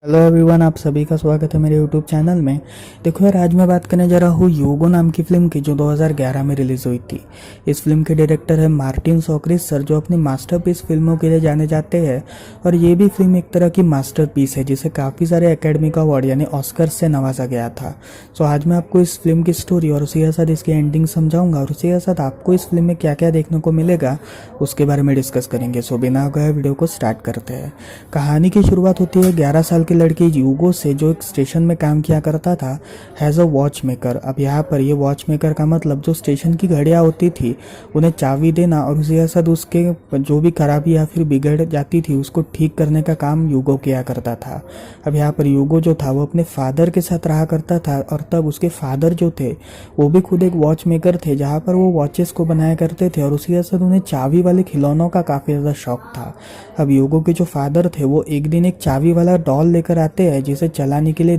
Hello everyone, आप सभी का स्वागत है मेरे यूट्यूब चैनल में। देखो यार, आज मैं बात करने जा रहा हूँ ह्यूगो नाम की फ़िल्म की, जो 2011 में रिलीज़ हुई थी। इस फिल्म के डायरेक्टर है मार्टिन सोक्रिस, जो अपनी मास्टरपीस फिल्मों के लिए जाने जाते हैं। और ये भी फिल्म एक तरह की मास्टरपीस है, जिसे काफ़ी सारे एकेडमी का अवार्ड यानी ऑस्कर से नवाजा गया था। सो आज मैं आपको इस फिल्म की स्टोरी और उसी के साथ इसकी एंडिंग समझाऊंगा, और उसी के साथ आपको इस फिल्म में क्या क्या देखने को मिलेगा उसके बारे में डिस्कस करेंगे। सो बिना गए वीडियो को स्टार्ट करते हैं। कहानी की शुरुआत होती है 11 साल की लड़की यूगो से, जो एक स्टेशन में काम किया करता था हैज़ अ वॉच मेकर। अब यहाँ पर ये वॉच मेकर का मतलब जो स्टेशन की घड़ियाँ होती थी उन्हें चाबी देना, और उसी के साथ उसके जो भी खराबी या फिर बिगड़ जाती थी उसको ठीक करने का काम यूगो किया करता था। अब यहाँ पर यूगो जो था वो अपने फादर के साथ रहा करता था, और तब उसके फादर जो थे वो भी खुद एक वॉच मेकर थे, जहाँ पर वो वॉचेस को बनाया करते थे, और उसी के साथ उन्हें चाबी वाले खिलौनों का काफ़ी ज़्यादा शौक था। अब यूगो के जो फादर थे वो एक दिन एक चाबी वाला डॉल लेकर आते हैं, जिसे चलाने के लिए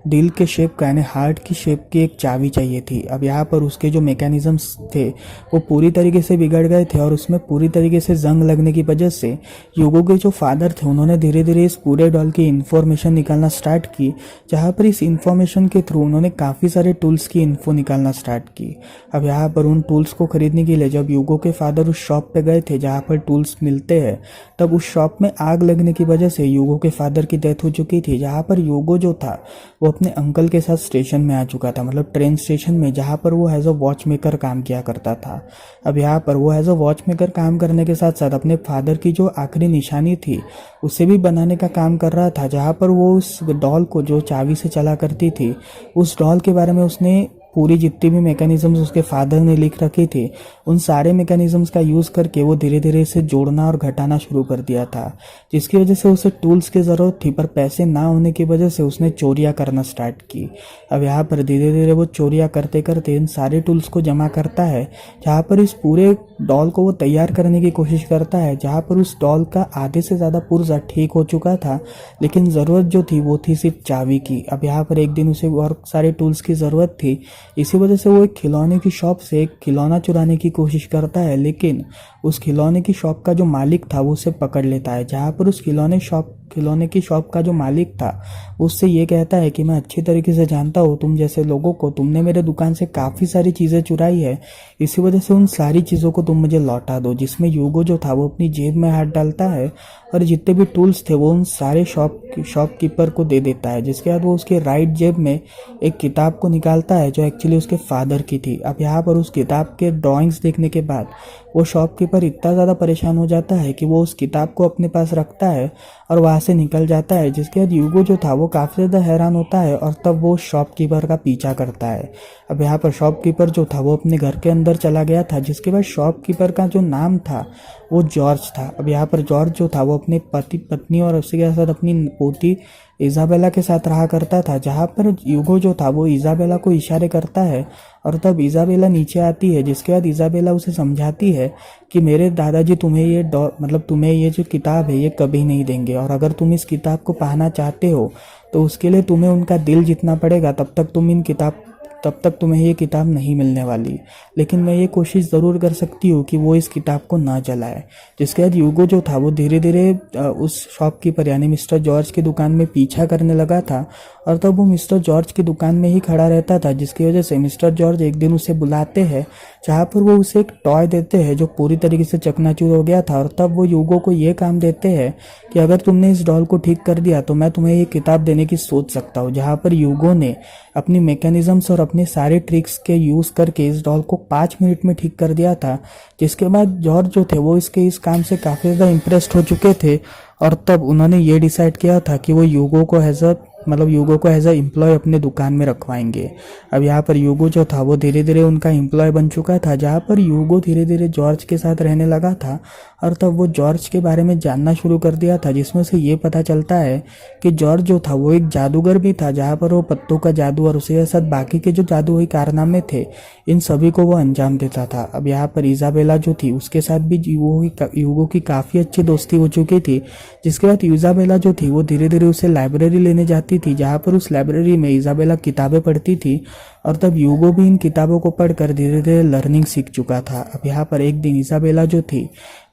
दिल के शेप का यानी हार्ट की शेप की एक चाबी चाहिए थी। अब यहाँ पर उसके जो मैकेनिज्म्स थे वो पूरी तरीके से बिगड़ गए थे, और उसमें पूरी तरीके से जंग लगने की वजह से यूगो के जो फादर थे उन्होंने धीरे धीरे इस पूरे डॉल की इन्फॉर्मेशन निकालना स्टार्ट की, जहाँ पर इस इन्फॉर्मेशन के थ्रू उन्होंने काफ़ी सारे टूल्स की इन्फो निकालना स्टार्ट की। अब यहाँ पर उन टूल्स को खरीदने के लिए जब यूगो के फादर उस शॉप पे गए थे जहाँ पर टूल्स मिलते हैं, तब उस शॉप में आग लगने की वजह से यूगो के फादर की डेथ हो चुकी थी। जहाँ पर यूगो जो था वो अपने अंकल के साथ स्टेशन में आ चुका था, मतलब ट्रेन स्टेशन में, जहाँ पर वो एज अ वॉच मेकर काम किया करता था। अब यहाँ पर वो एज अ वॉच मेकर काम करने के साथ साथ अपने फादर की जो आखिरी निशानी थी उसे भी बनाने का काम कर रहा था, जहाँ पर वो उस डॉल को जो चाबी से चला करती थी उस डॉल के बारे में उसने पूरी जितनी भी मैकेनिज्म्स उसके फादर ने लिख रखी थी उन सारे मैकेनिज्म्स का यूज़ करके वो धीरे धीरे इसे जोड़ना और घटाना शुरू कर दिया था, जिसकी वजह से उसे टूल्स की ज़रूरत थी, पर पैसे ना होने की वजह से उसने चोरियां करना स्टार्ट की। अब यहाँ पर धीरे धीरे वो चोरियां करते करते इन सारे टूल्स को जमा करता है, जहाँ पर इस पूरे डॉल को वो तैयार करने की कोशिश करता है, जहाँ पर उस डॉल का आधे से ज़्यादा पुर्जा ठीक हो चुका था, लेकिन ज़रूरत जो थी वो थी सिर्फ चाबी की। अब यहाँ पर एक दिन उसे और सारे टूल्स की ज़रूरत थी, इसी वजह से वो एक खिलौने की शॉप से एक खिलौना चुराने की कोशिश करता है, लेकिन उस खिलौने की शॉप का जो मालिक था वो उसे पकड़ लेता है। जहाँ पर उस खिलौने की शॉप का जो मालिक था उससे ये कहता है कि मैं अच्छी तरीके से जानता हूँ तुम जैसे लोगों को, तुमने मेरे दुकान से काफ़ी सारी चीज़ें चुराई है, इसी वजह से उन सारी चीज़ों को तुम मुझे लौटा दो। जिसमें यूगो जो था वो अपनी जेब में हाथ डालता है और जितने भी टूल्स थे वो उन सारे शॉपकीपर को दे देता है, जिसके बाद वो उसके राइट जेब में एक किताब को निकालता है जो एक्चुअली उसके फादर की थी। अब यहाँ पर उस किताब के ड्राइंग्स देखने के बाद वो शॉपकीपर इतना ज़्यादा परेशान हो जाता है कि वो उस किताब को अपने पास रखता है और वहाँ से निकल जाता है, जिसके बाद यूगो जो था वो काफ़ी ज़्यादा हैरान होता है और तब वो शॉपकीपर का पीछा करता है। अब यहाँ पर शॉपकीपर जो था वो अपने घर के अंदर चला गया था, जिसके बाद शॉपकीपर का जो नाम था वो जॉर्ज था। अब यहाँ पर जॉर्ज जो था वो अपने पति पत्नी और उसी के साथ अपनी पोती इजाबेला के साथ रहा करता था, जहाँ पर यूगो जो था वो इजाबेला को इशारे करता है और तब इजाबेला नीचे आती है, जिसके बाद इजाबेला उसे समझाती है कि मेरे दादाजी तुम्हें तुम्हें ये जो किताब है ये कभी नहीं देंगे, और अगर तुम इस किताब को पढ़ना चाहते हो तो उसके लिए तुम्हें उनका दिल जीतना पड़ेगा, तब तक तुम्हें ये किताब नहीं मिलने वाली। लेकिन मैं ये कोशिश ज़रूर कर सकती हूँ कि वो इस किताब को ना जलाए। जिसके बाद यूगो जो था वो धीरे धीरे उस शॉपकीपर यानी मिस्टर जॉर्ज की दुकान में पीछा करने लगा था, और तब वो मिस्टर जॉर्ज की दुकान में ही खड़ा रहता था, जिसकी वजह से मिस्टर जॉर्ज एक दिन उसे बुलाते हैं, जहाँ पर वो उसे एक टॉय देते हैं जो पूरी तरीके से चकनाचूर हो गया था, और तब वो यूगो को ये काम देते हैं कि अगर तुमने इस डॉल को ठीक कर दिया तो मैं तुम्हें ये किताब देने की सोच सकता हूँ। जहाँ पर यूगो ने अपनी मैकेनिज्म्स और अपने सारे ट्रिक्स के यूज़ करके इस डॉल को 5 मिनट में ठीक कर दिया था, जिसके बाद जॉर्ज जो थे वो इस काम से काफ़ी ज़्यादा इम्प्रेस्ड हो चुके थे, और तब उन्होंने ये डिसाइड किया था कि वो यूगो को एज अ एम्प्लॉय अपने दुकान में रखवाएंगे। अब यहाँ पर यूगो जो था वो धीरे धीरे उनका एम्प्लॉय बन चुका था, जहाँ पर यूगो धीरे धीरे जॉर्ज के साथ रहने लगा था, और तब वो जॉर्ज के बारे में जानना शुरू कर दिया था, जिसमें से ये पता चलता है कि जॉर्ज जो था वो एक जादूगर भी था, जहाँ पर वो पत्तों का जादू और उसके साथ बाकी के जो जादुई कारनामे थे इन सभी को वो अंजाम देता था। अब यहाँ पर इजाबेला जो थी उसके साथ भी यूगो की काफ़ी अच्छी दोस्ती हो चुकी थी, जिसके बाद इजाबेला जो थी वो धीरे धीरे उसे लाइब्रेरी लेने जाती थी, जहाँ पर उस लाइब्रेरी में इजाबेला किताबें पढ़ती थी, और तब यूगो भी इन किताबों को पढ़कर धीरे धीरे लर्निंग सीख चुका था। अब यहाँ पर एक दिन इजाबेला जो थी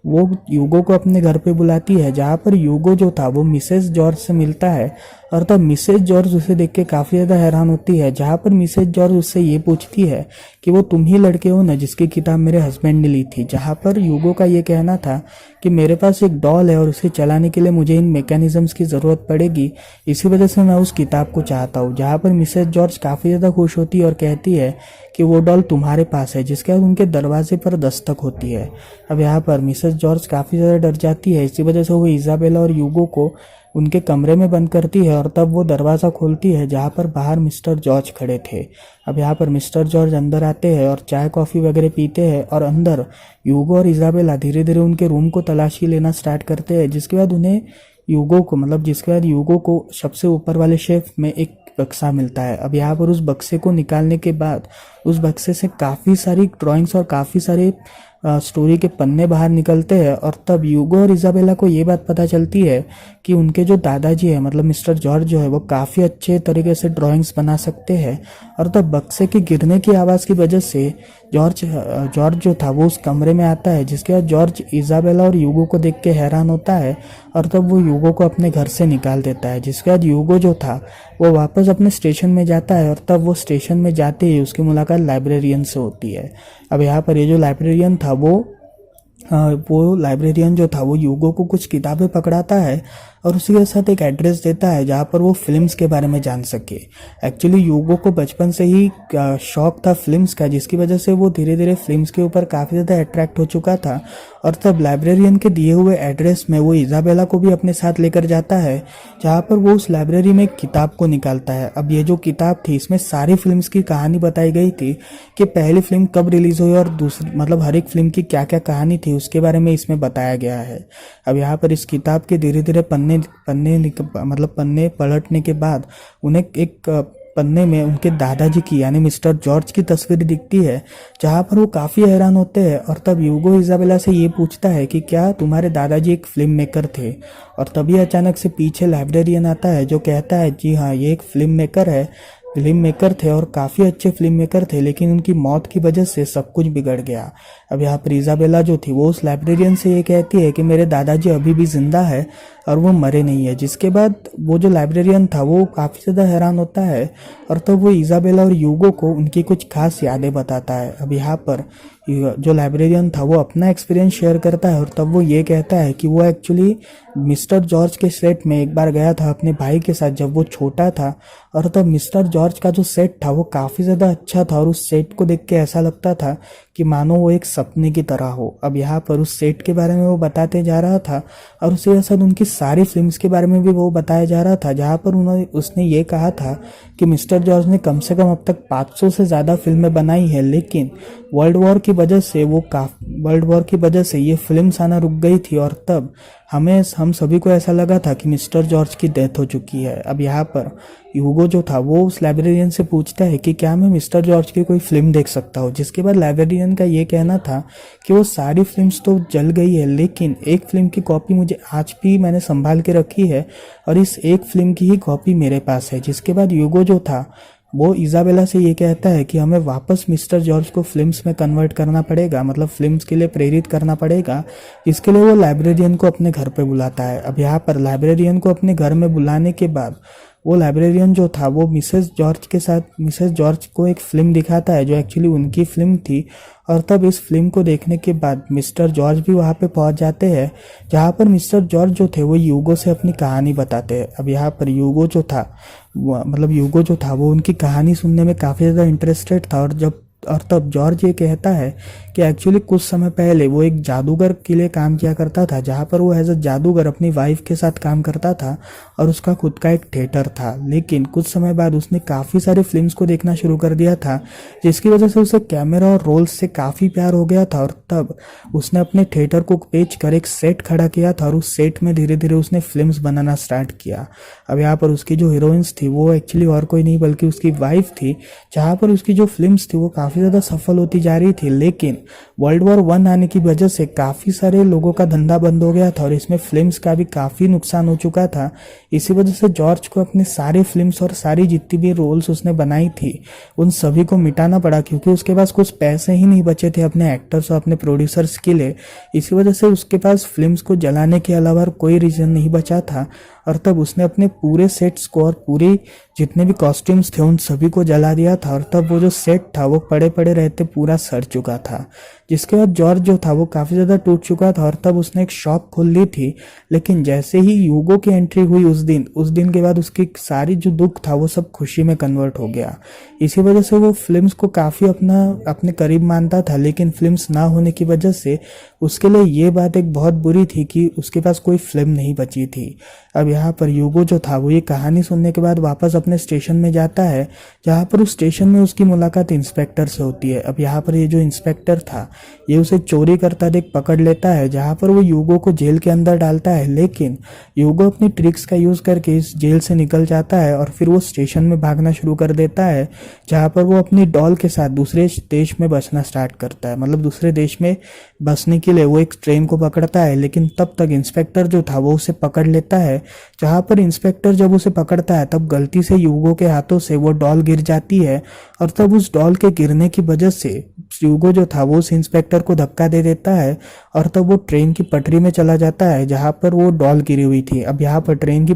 वो यूगो को अपने घर पे बुलाती है, जहाँ पर यूगो जो था वो मिसेस जॉर्ज से मिलता है। और तब मिसेस जॉर्ज उसे देख के काफ़ी ज़्यादा हैरान होती है, जहाँ पर मिसेस जॉर्ज उससे ये पूछती है कि वो तुम ही लड़के हो ना जिसकी किताब मेरे हस्बैंड ने ली थी। जहाँ पर यूगो का ये कहना था कि मेरे पास एक डॉल है और उसे चलाने के लिए मुझे इन मैकेनिज्म्स की ज़रूरत पड़ेगी, इसी वजह से मैं उस किताब को चाहता हूँ। जहाँ पर मिसेस जॉर्ज काफ़ी ज़्यादा खुश होती है और कहती है कि वो डॉल तुम्हारे पास है, जिसके बाद उनके दरवाजे पर दस्तक होती है। अब यहाँ पर मिसेस जॉर्ज काफ़ी ज़्यादा डर जाती है, इसी वजह से वो इजाबेला और यूगो को उनके कमरे में बंद करती है और तब वो दरवाज़ा खोलती है, जहाँ पर बाहर मिस्टर जॉर्ज खड़े थे। अब यहाँ पर मिस्टर जॉर्ज अंदर आते हैं और चाय कॉफ़ी वगैरह पीते हैं और अंदर यूगो और इजाबेला धीरे धीरे उनके रूम को तलाशी लेना स्टार्ट करते हैं, जिसके बाद उन्हें जिसके बाद यूगो को सबसे ऊपर वाले शेफ में एक बक्सा मिलता है। अब यहाँ पर उस बक्से को निकालने के बाद उस बक्से से काफ़ी सारी ड्राइंग्स और काफ़ी सारे स्टोरी के पन्ने बाहर निकलते हैं और तब यूगो और इजाबेला को ये बात पता चलती है कि उनके जो दादाजी है मतलब मिस्टर जॉर्ज जो है वो काफ़ी अच्छे तरीके से ड्राइंग्स बना सकते हैं। और तब बक्से के गिरने की आवाज़ की वजह से जॉर्ज जो था वो उस कमरे में आता है, जिसके बाद जॉर्ज इजाबेला और यूगो को देख के हैरान होता है और तब वो यूगो को अपने घर से निकाल देता है। जिसके बाद यूगो जो था वो वापस अपने स्टेशन में जाता है और तब वो स्टेशन में जाते ही उसकी मुलाकात लाइब्रेरियन से होती है। अब यहाँ पर ये जो लाइब्रेरियन था वो लाइब्रेरियन जो था वो यूगो को कुछ किताबें पकड़ाता है और उसी के साथ एक एड्रेस देता है जहाँ पर वो फिल्म्स के बारे में जान सके। एक्चुअली यूगो को बचपन से ही शौक था फिल्म्स का, जिसकी वजह से वो धीरे धीरे फिल्म्स के ऊपर काफ़ी ज़्यादा अट्रैक्ट हो चुका था। और तब लाइब्रेरियन के दिए हुए एड्रेस में वो इजाबेला को भी अपने साथ लेकर जाता है, जहाँ पर वो उस लाइब्रेरी में एक किताब को निकालता है। अब ये जो किताब थी इसमें सारी फिल्म्स की कहानी बताई गई थी कि पहली फिल्म कब रिलीज हुई और दूसरी मतलब हर एक फिल्म की क्या क्या कहानी थी उसके बारे में इसमें बताया गया है। अब यहाँ पर इस किताब के धीरे धीरे पन्ने पलटने के बाद उन्हें एक पन्ने में उनके दादाजी की यानी मिस्टर जॉर्ज की तस्वीर दिखती है, जहाँ पर वो काफ़ी हैरान होते हैं। और तब यूगो इजाबेला से ये पूछता है कि क्या तुम्हारे दादाजी एक फिल्म मेकर थे, और तभी अचानक से पीछे लाइब्रेरियन आता है जो कहता है जी हाँ ये एक फिल्म मेकर थे और काफ़ी अच्छे फिल्म मेकर थे, लेकिन उनकी मौत की वजह से सब कुछ बिगड़ गया। अब यहाँ पर इजाबेला जो थी वो उस लाइब्रेरियन से ये कहती है कि मेरे दादाजी अभी भी जिंदा है और वो मरे नहीं है। जिसके बाद वो जो लाइब्रेरियन था वो काफ़ी ज़्यादा हैरान होता है और तब वो इजाबेला और यूगो को उनकी कुछ खास यादें बताता है। अब यहाँ पर जो लाइब्रेरियन था वो अपना एक्सपीरियंस शेयर करता है और तब वो ये कहता है कि वो एक्चुअली मिस्टर जॉर्ज के सेट में एक बार गया था अपने भाई के साथ जब वो छोटा था, और तब मिस्टर जॉर्ज का जो सेट था वो काफ़ी ज़्यादा अच्छा था और उस सेट को देख के ऐसा लगता था कि मानो वो एक सपने की तरह हो। अब यहाँ पर उस सेट के बारे में वो बताते जा रहा था और उसी के साथ उनकी सारी फिल्म्स के बारे में भी वो बताया जा रहा था, जहाँ पर उसने ये कहा था कि मिस्टर जॉर्ज ने कम से कम अब तक 500 से ज़्यादा फिल्में बनाई है, लेकिन वर्ल्ड वॉर की वजह से ये फिल्म्स आना रुक गई थी और तब हम सभी को ऐसा लगा था कि मिस्टर जॉर्ज की डेथ हो चुकी है। अब यहाँ पर यूगो जो था वो उस लाइब्रेरियन से पूछता है कि क्या मैं मिस्टर जॉर्ज की कोई फिल्म देख सकता हूँ, जिसके बाद लाइब्रेरियन का ये कहना था कि वो सारी फिल्म्स तो जल गई है, लेकिन एक फिल्म की कॉपी मुझे आज भी मैंने संभाल के रखी है और इस एक फिल्म की ही कॉपी मेरे पास है। जिसके बाद यूगो जो था वो इजाबेला से ये कहता है कि हमें वापस मिस्टर जॉर्ज को फिल्म्स में कन्वर्ट करना पड़ेगा, मतलब फिल्म्स के लिए प्रेरित करना पड़ेगा। इसके लिए वो लाइब्रेरियन को अपने घर पे बुलाता है। अब यहाँ पर लाइब्रेरियन को अपने घर में बुलाने के बाद वो लाइब्रेरियन जो था वो मिसेस जॉर्ज को एक फिल्म दिखाता है जो एक्चुअली उनकी फिल्म थी। और तब इस फिल्म को देखने के बाद मिस्टर जॉर्ज भी वहाँ पे पहुँच जाते हैं, जहाँ पर मिस्टर जॉर्ज जो थे वो यूगो से अपनी कहानी बताते हैं। अब यहाँ पर यूगो जो था वो उनकी कहानी सुनने में काफ़ी ज़्यादा इंटरेस्टेड था और तब जॉर्ज ये कहता है कि एक्चुअली कुछ समय पहले वो एक जादूगर के लिए काम किया करता था, जहाँ पर वो एज अ जादूगर अपनी वाइफ के साथ काम करता था और उसका खुद का एक थिएटर था। लेकिन कुछ समय बाद उसने काफ़ी सारे फिल्म्स को देखना शुरू कर दिया था, जिसकी वजह से उसे कैमरा और रोल्स से काफ़ी प्यार हो गया था और तब उसने अपने थिएटर को बेच कर एक सेट खड़ा किया था और उस सेट में धीरे धीरे उसने फिल्म्स बनाना स्टार्ट किया। अब यहाँ पर उसकी जो हीरोइंस थी वो एक्चुअली और कोई नहीं बल्कि उसकी वाइफ थी, जहाँ पर उसकी जो फिल्म्स थी वो काफ़ी काफ़ी ज़्यादा सफल होती जा रही थी, लेकिन वर्ल्ड वॉर 1 आने की वजह से काफ़ी सारे लोगों का धंधा बंद हो गया था और इसमें फिल्म्स का भी काफ़ी नुकसान हो चुका था। इसी वजह से जॉर्ज को अपने सारे फिल्म्स और सारी जितनी भी रोल्स उसने बनाई थी उन सभी को मिटाना पड़ा, क्योंकि उसके पास कुछ पैसे ही नहीं बचे थे अपने एक्टर्स और अपने प्रोड्यूसर्स के लिए। इसी वजह से उसके पास फिल्म्स को जलाने के अलावा कोई रीज़न नहीं बचा था और तब उसने अपने पूरे सेट्स को और पूरी जितने भी कॉस्ट्यूम्स थे उन सभी को जला दिया था। और तब वो जो सेट था वो पड़े पड़े रहते पूरा सड़ चुका था, जिसके बाद जॉर्ज जो था वो काफ़ी ज़्यादा टूट चुका था और तब उसने एक शॉप खोल ली थी। लेकिन जैसे ही यूगो की एंट्री हुई उस दिन के बाद उसकी सारी जो दुख था वो सब खुशी में कन्वर्ट हो गया। इसी वजह से वो फिल्म्स को काफ़ी अपने करीब मानता था, लेकिन फिल्म्स ना होने की वजह से उसके लिए ये बात एक बहुत बुरी थी कि उसके पास कोई फिल्म नहीं बची थी। अब यहाँ पर यूगो जो था वो ये कहानी सुनने के बाद वापस अपने स्टेशन में जाता है, जहाँ पर उस स्टेशन में उसकी मुलाकात इंस्पेक्टर से होती है। अब यहाँ पर ये जो इंस्पेक्टर था ये उसे चोरी करता देख पकड़ लेता है, जहाँ पर वो यूगो को जेल के अंदर डालता है। लेकिन यूगो अपनी ट्रिक्स का यूज़ करके इस जेल से निकल जाता है और फिर वो स्टेशन में भागना शुरू कर देता है, जहाँ पर वो अपनी डॉल के साथ दूसरे देश में बसना स्टार्ट करता है। मतलब दूसरे देश में बसने के लिए वो एक ट्रेन को पकड़ता है, लेकिन तब तक इंस्पेक्टर जो था वो उसे पकड़ लेता है। जहाँ पर इंस्पेक्टर जब उसे पकड़ता है तब गलती से यूगो के हाथों से वो डॉल गिर जाती है और तब उस डॉल के गिरने की वजह से यूगो जो था वो उस इंस्पेक्टर को धक्का दे देता है और तब वो ट्रेन की पटरी में चला जाता है जहाँ पर वो डॉल गिरी हुई थी। अब यहाँ पर ट्रेन की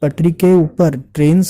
पटरी के ऊपर ट्रेन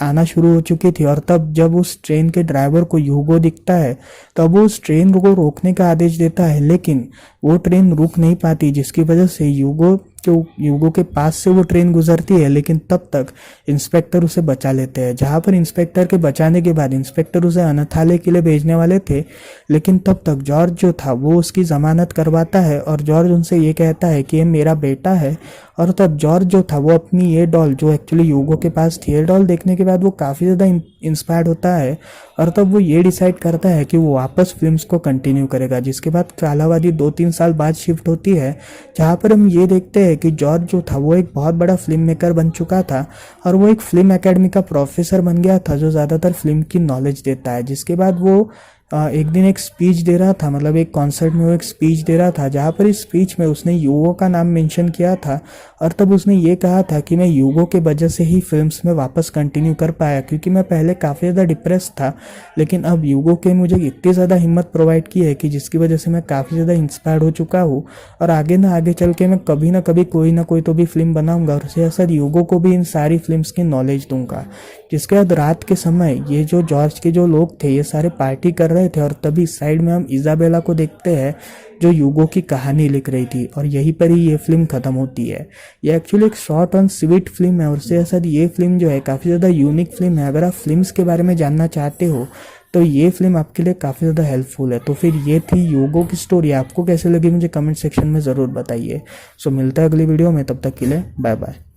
आना शुरू हो चुकी थी और तब जब उस ट्रेन के ड्राइवर को यूगो दिखता है तब वो उस ट्रेन को रोकने का आदेश देता है, लेकिन वो ट्रेन रुक नहीं पाती, जिसकी वजह से यूगो के पास से वो ट्रेन गुजरती है। लेकिन तब तक इंस्पेक्टर उसे बचा लेते हैं, जहाँ पर इंस्पेक्टर के बचाने के बाद इंस्पेक्टर उसे अनाथालय के लिए भेजने वाले थे, लेकिन तब तक जॉर्ज जो था वो उसकी जमानत करवाता है और जॉर्ज उनसे ये कहता है कि ये मेरा बेटा है। और तब जॉर्ज जो था वो अपनी ये डॉल जो एक्चुअली यूगो के पास थी, ये डॉल देखने के बाद वो काफ़ी ज़्यादा इंस्पायर्ड होता है और तब वो ये डिसाइड करता है कि वो वापस फिल्म्स को कंटिन्यू करेगा। जिसके बाद कालावधि 2-3 साल बाद शिफ्ट होती है, जहाँ पर हम ये देखते हैं कि जॉर्ज जो था वो एक बहुत बड़ा फिल्म मेकर बन चुका था और वो एक फिल्म एकेडमी का प्रोफेसर बन गया था जो ज़्यादातर फिल्म की नॉलेज देता है। जिसके बाद वो एक दिन एक स्पीच दे रहा था, मतलब एक कॉन्सर्ट में वो एक स्पीच दे रहा था, जहाँ पर इस स्पीच में उसने यूगो का नाम मेंशन किया था और तब उसने ये कहा था कि मैं यूगो के वजह से ही फिल्म्स में वापस कंटिन्यू कर पाया, क्योंकि मैं पहले काफ़ी ज़्यादा डिप्रेस था, लेकिन अब यूगो के मुझे इतनी ज़्यादा हिम्मत प्रोवाइड की है कि जिसकी वजह से मैं काफ़ी ज़्यादा इंस्पायर्ड हो चुका हूँ और आगे चल के मैं कभी ना कभी कोई ना कोई तो भी फिल्म बनाऊंगा और उसके साथ यूगो को भी इन सारी फिल्म्स की नॉलेज दूंगा। जिसके बाद रात के समय ये जो जॉर्ज के जो लोग थे ये सारे पार्टी कर रहे थे और तभी साइड में हम इजाबेला को देखते हैं जो यूगो की कहानी लिख रही थी और यहीं पर ही ये फिल्म खत्म होती है। ये एक्चुअली एक शॉर्ट एंड स्वीट फिल्म है और उसके साथ ये फिल्म जो है काफ़ी ज़्यादा यूनिक फिल्म है। अगर आप फिल्म्स के बारे में जानना चाहते हो तो ये फिल्म आपके लिए काफ़ी ज़्यादा हेल्पफुल है। तो फिर ये थी यूगो की स्टोरी, आपको कैसे लगी मुझे कमेंट सेक्शन में ज़रूर बताइए। सो मिलता है अगली वीडियो में, तब तक के लिए बाय बाय।